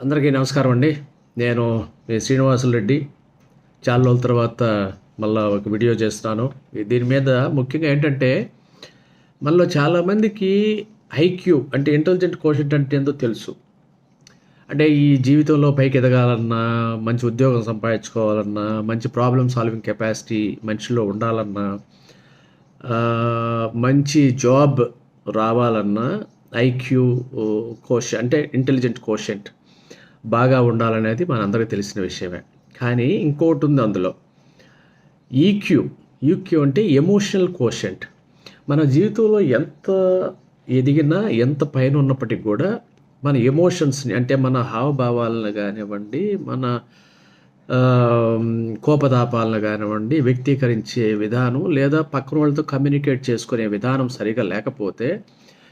అందరికీ నమస్కారం అండి. నేను మీ శ్రీనివాసులు రెడ్డి. చాలా రోజుల తర్వాత మళ్ళా ఒక వీడియో చేస్తున్నాను. దీని మీద ముఖ్యంగా ఏంటంటే, మనలో చాలామందికి ఐక్యూ అంటే ఇంటెలిజెంట్ కోషెంట్ అంటే ఏందో తెలుసు. అంటే ఈ జీవితంలో పైకి ఎదగాలన్నా, మంచి ఉద్యోగం సంపాదించుకోవాలన్నా, మంచి ప్రాబ్లమ్ సాల్వింగ్ కెపాసిటీ మనిషిలో ఉండాలన్నా, మంచి జాబ్ రావాలన్నా ఐక్యూ అంటే ఇంటెలిజెంట్ కోషెంట్ బాగా ఉండాలనేది మనందరికీ తెలిసిన విషయమే. కానీ ఇంకోటి ఉంది అందులో, ఈక్యూ. ఈక్యూ అంటే ఎమోషనల్ కోషెంట్. మన జీవితంలో ఎంత ఎదిగినా, ఎంత పైన ఉన్నప్పటికి కూడా మన ఎమోషన్స్ని అంటే మన హావభావాలను కానివ్వండి, మన కోపతాపాలను కానివ్వండి వ్యక్తీకరించే విధానం, లేదా పక్కన వాళ్ళతో కమ్యూనికేట్ చేసుకునే విధానం సరిగా లేకపోతే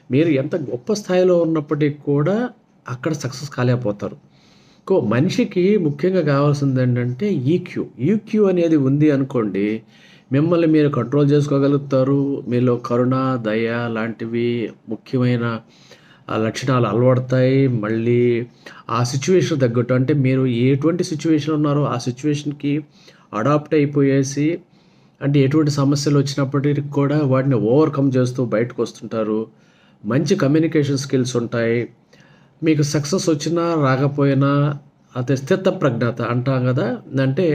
మీరు ఎంత గొప్ప స్థాయిలో ఉన్నప్పటికీ కూడా అక్కడ సక్సెస్ కాలేకపోతారు. మనిషికి ముఖ్యంగా కావాల్సింది ఏంటంటే ఈక్యూ. ఈక్యూ అనేది ఉంది అనుకోండి, మిమ్మల్ని మీరు కంట్రోల్ చేసుకోగలుగుతారు. మీలో కరుణ, దయ లాంటివి ముఖ్యమైన లక్షణాలు అలవడతాయి. మళ్ళీ ఆ సిచ్యువేషన్ తగ్గట్టు, అంటే మీరు ఎటువంటి సిచ్యువేషన్ ఉన్నారో ఆ సిచ్యువేషన్కి అడాప్ట్ అయిపోయేసి, అంటే ఎటువంటి సమస్యలు వచ్చినప్పటికీ కూడా వాటిని ఓవర్కమ్ చేస్తూ బయటకు వస్తుంటారు. మంచి కమ్యూనికేషన్ స్కిల్స్ ఉంటాయి. మీకు సక్సెస్ వచ్చినా రాకపోయినా అదే స్థితప్రజ్ఞత అంటాం కదా, అంటే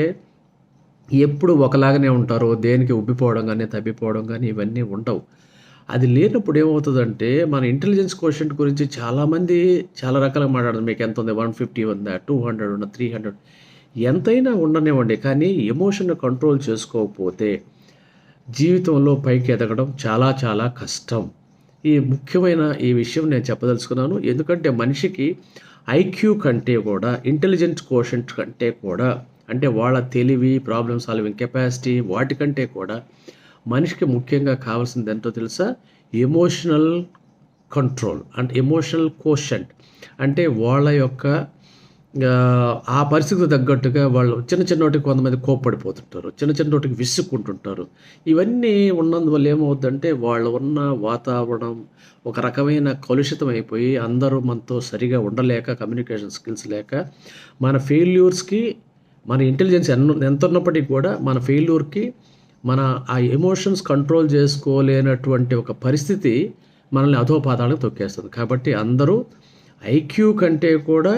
ఎప్పుడు ఒకలాగానే ఉంటారు. దేనికి ఉబ్బిపోవడం కానీ, తప్పిపోవడం కానీ ఇవన్నీ ఉండవు. అది లేనప్పుడు ఏమవుతుందంటే, మన ఇంటెలిజెన్స్ కోషెంట్ గురించి చాలామంది చాలా రకాలుగా మాట్లాడతారు. మీకు ఎంత ఉంది, 150 ఉందా, 200 ఉందా, 300 ఎంతైనా ఉండనివ్వండి. కానీ ఎమోషన్ కంట్రోల్ చేసుకోకపోతే జీవితంలో పైకి ఎదగడం చాలా చాలా కష్టం. ఈ ముఖ్యమైన ఈ విషయం నేను చెప్పదలుచుకున్నాను. ఎందుకంటే మనిషికి ఐక్యూ కంటే కూడా, ఇంటెలిజెన్స్ కోషెంట్ కంటే కూడా, అంటే వాళ్ళ తెలివి, ప్రాబ్లమ్ సాల్వింగ్ కెపాసిటీ వాటికంటే కూడా మనిషికి ముఖ్యంగా కావాల్సింది ఎంతో తెలుసా? Emotional control and emotional quotient. అంటే వాళ్ళ యొక్క ఆ పరిస్థితికి తగ్గట్టుగా వాళ్ళు చిన్న వాటికి కొంతమంది కోప్పడిపోతుంటారు, చిన్న వాటికి విసుక్కుంటుంటారు. ఇవన్నీ ఉన్నందువల్ల ఏమవుద్దంటే, వాళ్ళు ఉన్న వాతావరణం ఒక రకమైన కలుషితం అయిపోయి అందరూ మనతో సరిగా ఉండలేక, కమ్యూనికేషన్ స్కిల్స్ లేక, మన ఫెయిల్యూర్స్కి, మన ఇంటెలిజెన్స్ ఎంత ఉన్నప్పటికీ కూడా మన ఫెయిల్యూర్కి, మన ఆ ఎమోషన్స్ కంట్రోల్ చేసుకోలేనటువంటి ఒక పరిస్థితి మనల్ని అధోపాతాలకు తొక్కేస్తుంది. కాబట్టి అందరూ ఐక్యూ కంటే కూడా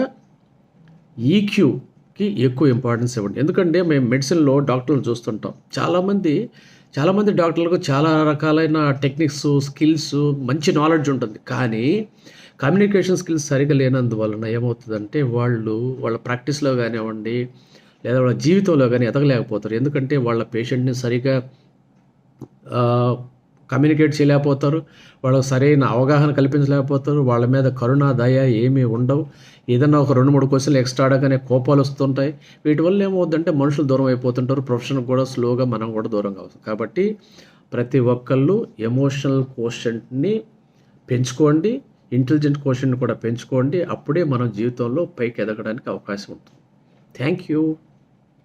ఈక్యూకి ఎక్కువ ఇంపార్టెన్స్ ఇవ్వండి. ఎందుకంటే మేము మెడిసిన్లో డాక్టర్లు చూస్తుంటాం. చాలామంది డాక్టర్లకు చాలా రకాలైన టెక్నిక్స్, స్కిల్స్, మంచి నాలెడ్జ్ ఉంటుంది. కానీ కమ్యూనికేషన్ స్కిల్స్ సరిగా లేనందువలన ఏమవుతుందంటే, వాళ్ళ ప్రాక్టీస్లో కానివ్వండి, లేదా వాళ్ళ జీవితంలో కానీ ఎదగలేకపోతారు. ఎందుకంటే వాళ్ళ పేషెంట్ని సరిగా కమ్యూనికేట్ చేయలేకపోతారు, వాళ్ళకు సరైన అవగాహన కల్పించలేకపోతారు, వాళ్ళ మీద కరుణ, దయ ఏమీ ఉండవు. ఏదన్నా ఒక 2-3 క్వశ్చన్లు ఎక్స్ట్రా అడగానే కోపాలు వస్తుంటాయి. వీటి వల్ల ఏమవుతుందంటే మనుషులు దూరం అయిపోతుంటారు. ప్రొఫెషన్కి కూడా స్లోగా మనం కూడా దూరంగా అవుతాం. కాబట్టి ప్రతి ఒక్కళ్ళు ఎమోషనల్ కోషెంట్ని పెంచుకోండి, ఇంటెలిజెంట్ కోషెంట్ని కూడా పెంచుకోండి. అప్పుడే మనం జీవితంలో పైకి ఎదగడానికి అవకాశం ఉంటుంది. Thank you.